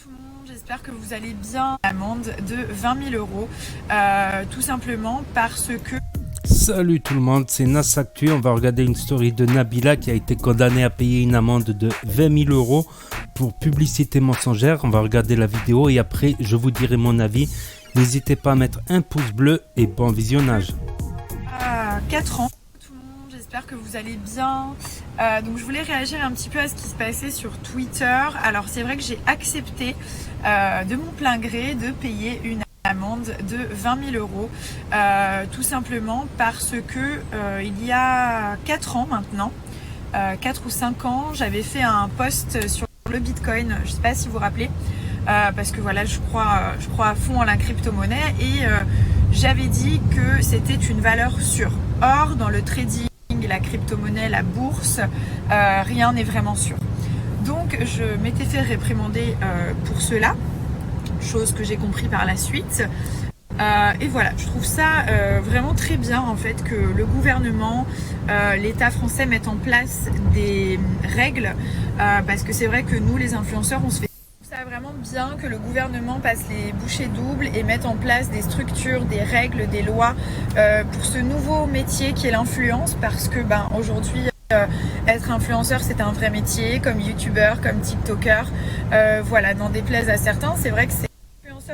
Tout le monde, j'espère que vous allez bien. Amende de 20 000 euros, tout simplement parce que... Salut tout le monde, c'est Nas Actu. On va regarder une story de Nabila qui a été condamnée à payer une amende de 20 000 euros pour publicité mensongère. On va regarder la vidéo et après je vous dirai mon avis. N'hésitez pas à mettre un pouce bleu et bon visionnage. 4 ans. Tout le monde, j'espère que vous allez bien. Donc je voulais réagir un petit peu à ce qui se passait sur Twitter. Alors c'est vrai que j'ai accepté de mon plein gré de payer une amende de 20 000 euros, tout simplement parce que il y a 4 ans maintenant, 4 ou 5 ans, j'avais fait un post sur le Bitcoin, je ne sais pas si vous vous rappelez, parce que voilà, je crois à fond en la crypto-monnaie et j'avais dit que c'était une valeur sûre. Or, dans le trading, la crypto-monnaie, la bourse, rien n'est vraiment sûr. Donc, je m'étais fait réprimander pour cela, chose que j'ai compris par la suite. Et voilà, je trouve ça vraiment très bien en fait que le gouvernement, l'État français mette en place des règles parce que c'est vrai que nous les influenceurs on se fait ça vraiment bien que le gouvernement passe les bouchées doubles et mette en place des structures, des règles, des lois pour ce nouveau métier qui est l'influence parce que aujourd'hui être influenceur c'est un vrai métier comme youtubeur, comme tiktoker, voilà, n'en déplaise à certains, c'est vrai que c'est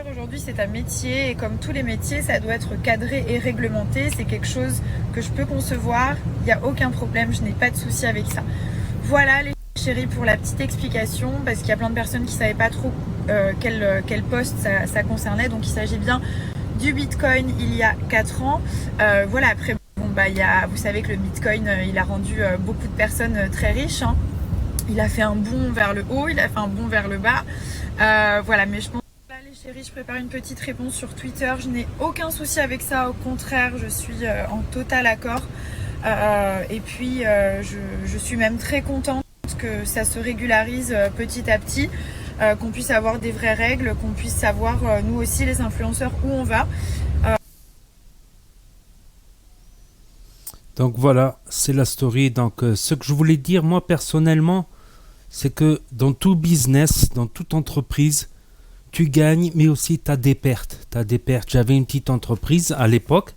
aujourd'hui c'est un métier et comme tous les métiers ça doit être cadré et réglementé, c'est quelque chose que je peux concevoir, il n'y a aucun problème, je n'ai pas de souci avec ça. Voilà les chéris pour la petite explication parce qu'il y a plein de personnes qui ne savaient pas trop quel poste ça concernait, donc il s'agit bien du Bitcoin il y a 4 ans. Voilà, après vous savez que le Bitcoin il a rendu beaucoup de personnes très riches, hein. Il a fait un bond vers le haut, il a fait un bond vers le bas, voilà, mais je pense chérie, je prépare une petite réponse sur Twitter. Je n'ai aucun souci avec ça. Au contraire, je suis en total accord. Et puis, je suis même très contente que ça se régularise petit à petit, qu'on puisse avoir des vraies règles, qu'on puisse savoir, nous aussi, les influenceurs, où on va. Donc voilà, c'est la story. Donc ce que je voulais dire, moi personnellement, c'est que dans tout business, dans toute entreprise, tu gagnes, mais aussi tu as des pertes. J'avais une petite entreprise à l'époque.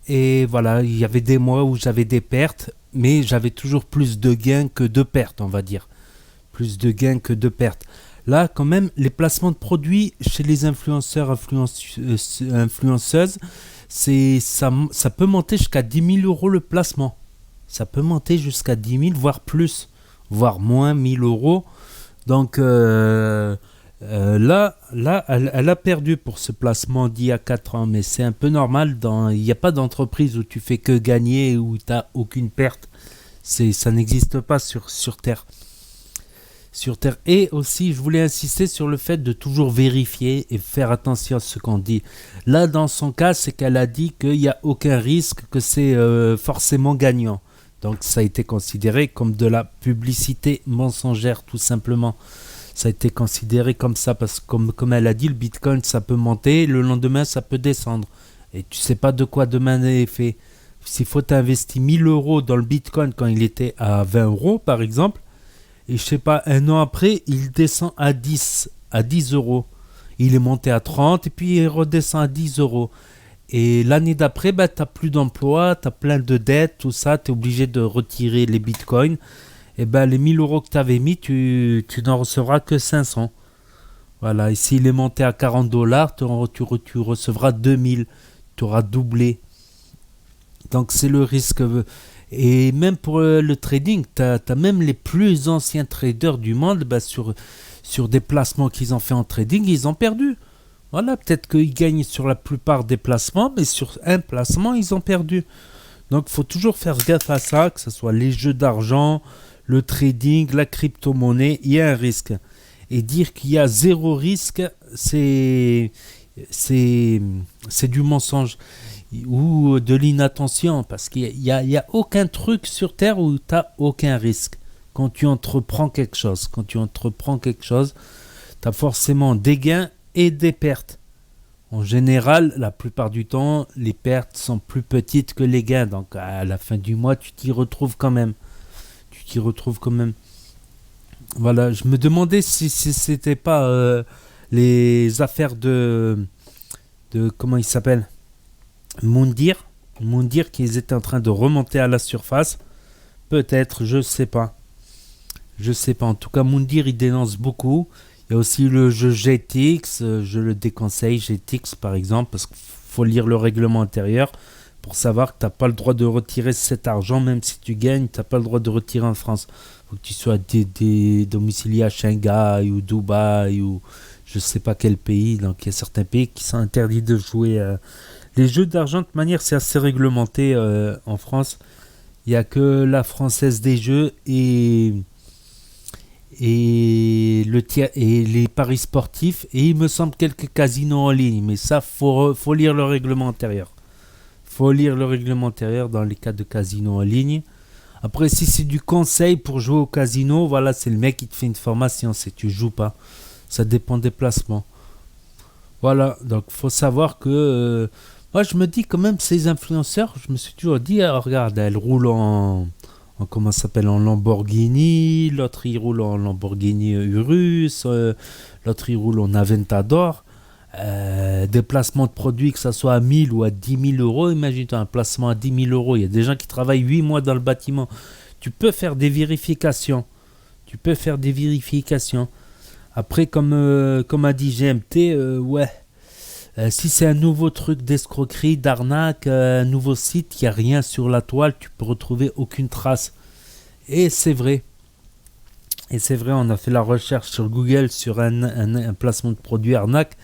Et voilà, il y avait des mois où j'avais des pertes. Mais j'avais toujours plus de gains que de pertes, on va dire. Plus de gains que de pertes. Là, quand même, les placements de produits chez les influenceurs, influenceuses, ça peut monter jusqu'à 10 000 euros le placement. Ça peut monter jusqu'à 10 000, voire plus. Voire moins 1 000 euros. Donc... là, elle a perdu pour ce placement d'il y a 4 ans, mais c'est un peu normal. Il n'y a pas d'entreprise où tu fais que gagner, où tu n'as aucune perte. Ça n'existe pas sur Terre. Sur Terre. Et aussi, je voulais insister sur le fait de toujours vérifier et faire attention à ce qu'on dit. Là, dans son cas, c'est qu'elle a dit qu'il n'y a aucun risque, que c'est forcément gagnant. Donc, ça a été considéré comme de la publicité mensongère, tout simplement. Ça a été considéré comme ça parce que comme elle a dit, le Bitcoin ça peut monter, le lendemain ça peut descendre. Et tu sais pas de quoi demain est fait. S'il faut t'investir 1 000 euros dans le Bitcoin quand il était à 20 euros par exemple, et je sais pas, un an après il descend à 10 euros. Il est monté à 30 et puis il redescend à 10 euros. Et l'année d'après, tu n'as plus d'emploi, tu as plein de dettes, tout ça, tu es obligé de retirer les Bitcoins. Et les 1 000 euros que tu avais mis, tu n'en recevras que 500. Voilà, et s'il est monté à 40 dollars, tu recevras 2 000. Tu auras doublé. Donc c'est le risque. Et même pour le trading, tu as même les plus anciens traders du monde, sur des placements qu'ils ont fait en trading, ils ont perdu. Voilà, peut-être qu'ils gagnent sur la plupart des placements, mais sur un placement, ils ont perdu. Donc il faut toujours faire gaffe à ça, que ce soit les jeux d'argent, le trading, la crypto-monnaie, il y a un risque. Et dire qu'il y a zéro risque, c'est du mensonge ou de l'inattention. Parce qu'il y a aucun truc sur Terre où tu n'as aucun risque. Quand tu entreprends quelque chose, tu as forcément des gains et des pertes. En général, la plupart du temps, les pertes sont plus petites que les gains. Donc à la fin du mois, tu t'y retrouves quand même. Voilà, je me demandais si c'était pas les affaires de comment il s'appelle Moundir. Moundir qu'ils étaient en train de remonter à la surface. Peut-être, je sais pas. Je sais pas. En tout cas, Moundir, il dénonce beaucoup. Il y a aussi le jeu GTX. Je le déconseille, GTX par exemple, parce qu'il faut lire le règlement intérieur pour savoir que tu n'as pas le droit de retirer cet argent, même si tu gagnes, tu n'as pas le droit de retirer en France. Il faut que tu sois domicilié à Shanghai ou Dubaï ou je sais pas quel pays. Donc il y a certains pays qui sont interdits de jouer. Les jeux d'argent, de toute manière, c'est assez réglementé en France. Il n'y a que la Française des Jeux et les paris sportifs. Et il me semble quelques casinos en ligne. Mais ça, faut lire le règlement intérieur. Faut lire le règlement intérieur dans les cas de casino en ligne. Après, si c'est du conseil pour jouer au casino, voilà, c'est le mec qui te fait une formation, c'est tu joues pas. Ça dépend des placements. Voilà, donc faut savoir que moi je me dis quand même ces influenceurs, je me suis toujours dit ah, regarde, elle roule en comment ça s'appelle en Lamborghini, l'autre il roule en Lamborghini Urus, l'autre il roule en Aventador. Des placements de produits, que ça soit à 1000 ou à 10 000 euros, imagine-toi un placement à 10 000 euros. Il y a des gens qui travaillent 8 mois dans le bâtiment. Tu peux faire des vérifications. Tu peux faire des vérifications. Après, comme a dit GMT, ouais. Si c'est un nouveau truc d'escroquerie, d'arnaque, un nouveau site, il n'y a rien sur la toile, tu peux retrouver aucune trace. Et c'est vrai. Et c'est vrai, on a fait la recherche sur Google sur un placement de produit arnaque.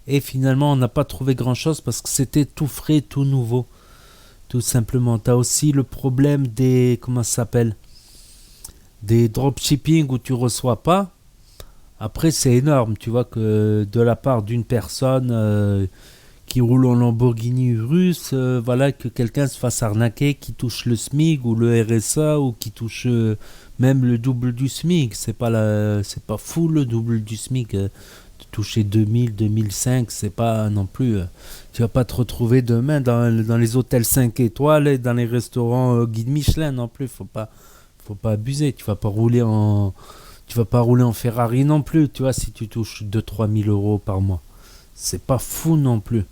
Et finalement, on n'a pas trouvé grand-chose parce que c'était tout frais, tout nouveau. Tout simplement. Tu as aussi le problème des... Comment ça s'appelle des dropshipping où tu reçois pas. Après, c'est énorme. Tu vois que de la part d'une personne qui roule en Lamborghini Urus, voilà, que quelqu'un se fasse arnaquer, qui touche le SMIC ou le RSA ou qui touche même le double du SMIC. C'est pas fou le double du SMIC. Toucher 2000, 2005, c'est pas non plus. Tu vas pas te retrouver demain dans les hôtels 5 étoiles et dans les restaurants guide Michelin non plus. Faut pas abuser. Tu vas pas rouler en Ferrari non plus. Tu vois, si tu touches 2-3 000 euros par mois, c'est pas fou non plus.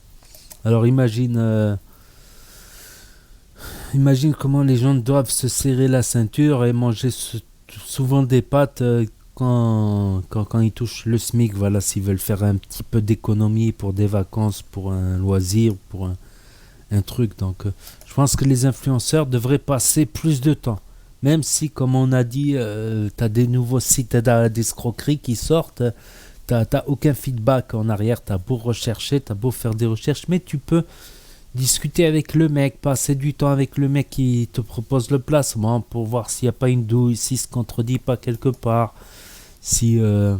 Alors imagine comment les gens doivent se serrer la ceinture et manger souvent des pâtes. Quand ils touchent le SMIC, voilà, s'ils veulent faire un petit peu d'économie pour des vacances, pour un loisir, pour un truc. Donc, je pense que les influenceurs devraient passer plus de temps. Même si, comme on a dit, tu as des nouveaux sites d'escroquerie qui sortent, t'as aucun feedback en arrière, tu as beau rechercher, tu as beau faire des recherches, mais tu peux discuter avec le mec, passer du temps avec le mec qui te propose le placement pour voir s'il n'y a pas une douille, s'il ne se contredit pas quelque part. Si je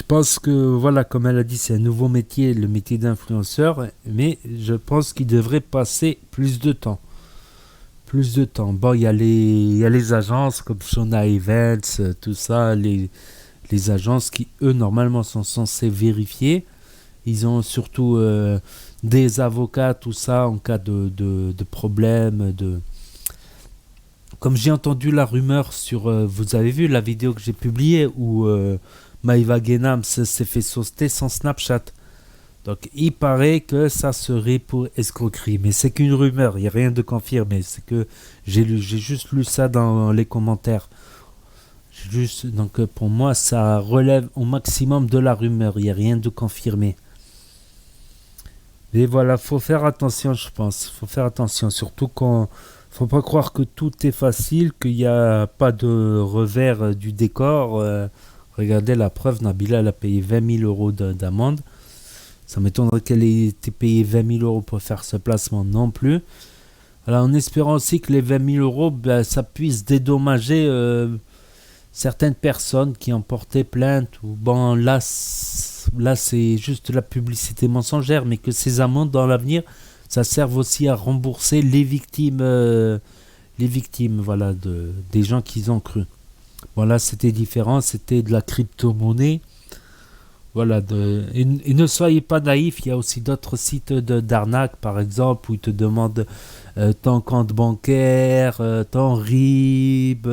pense que voilà, comme elle a dit, c'est un nouveau métier, le métier d'influenceur, mais je pense qu'il devrait passer plus de temps. Plus de temps. Bon, il y a les agences comme Shona Events, tout ça, les agences qui eux normalement sont censées vérifier. Ils ont surtout des avocats, tout ça, en cas de problème, Comme j'ai entendu la rumeur sur... vous avez vu la vidéo que j'ai publiée où Maïva Guénam s'est fait sauter son Snapchat. Donc il paraît que ça serait pour escroquerie. Mais c'est qu'une rumeur, il n'y a rien de confirmé. C'est que j'ai juste lu ça dans les commentaires. Donc pour moi, ça relève au maximum de la rumeur. Il n'y a rien de confirmé. Et voilà, faut faire attention, je pense. Faut faire attention, surtout quand... Faut pas croire que tout est facile, qu'il n'y a pas de revers du décor. Regardez la preuve, Nabila elle a payé 20 000 euros d'amende. Ça m'étonnerait qu'elle ait été payée 20 000 euros pour faire ce placement non plus. Alors en espérant aussi que les 20 000 euros, ça puisse dédommager certaines personnes qui ont porté plainte. Ou bon, là c'est juste la publicité mensongère, mais que ces amendes dans l'avenir, ça serve aussi à rembourser les victimes, voilà, des gens qui ont cru. Voilà, c'était différent, c'était de la crypto-monnaie. Voilà, et ne soyez pas naïfs, il y a aussi d'autres sites d'arnaque, par exemple, où ils te demandent ton compte bancaire, ton RIB,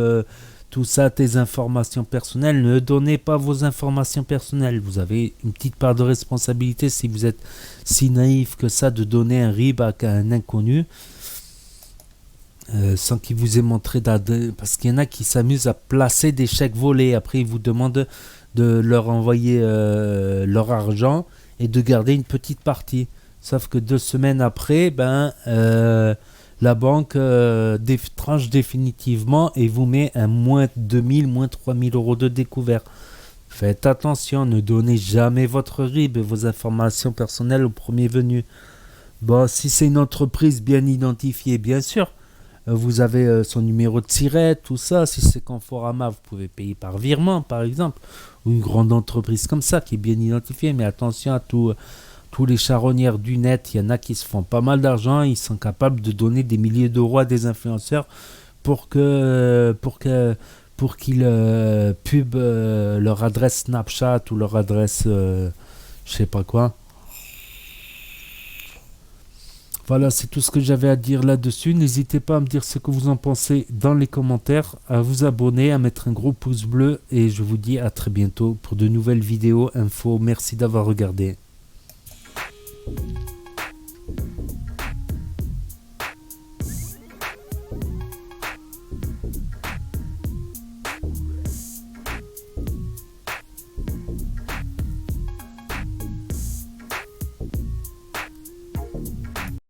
tout ça, tes informations personnelles. Ne donnez pas vos informations personnelles. Vous avez une petite part de responsabilité si vous êtes si naïf que ça de donner un RIB à un inconnu. Sans qu'il vous ait montré parce qu'il y en a qui s'amusent à placer des chèques volés. Après, ils vous demandent de leur envoyer leur argent et de garder une petite partie. Sauf que 2 semaines après, la banque tranche définitivement et vous met un moins 2000, moins 3000 euros de découvert. Faites attention, ne donnez jamais votre RIB et vos informations personnelles au premier venu. Bon, si c'est une entreprise bien identifiée, bien sûr, vous avez son numéro de SIRET, tout ça. Si c'est Conforama, vous pouvez payer par virement, par exemple. Ou une grande entreprise comme ça qui est bien identifiée. Mais attention à tous les charronnières du net. Il y en a qui se font pas mal d'argent. Ils sont capables de donner des milliers d'euros à des influenceurs pour qu'ils pubent leur adresse Snapchat ou leur adresse je sais pas quoi. Voilà, c'est tout ce que j'avais à dire là-dessus. N'hésitez pas à me dire ce que vous en pensez dans les commentaires, à vous abonner, à mettre un gros pouce bleu et je vous dis à très bientôt pour de nouvelles vidéos infos. Merci d'avoir regardé.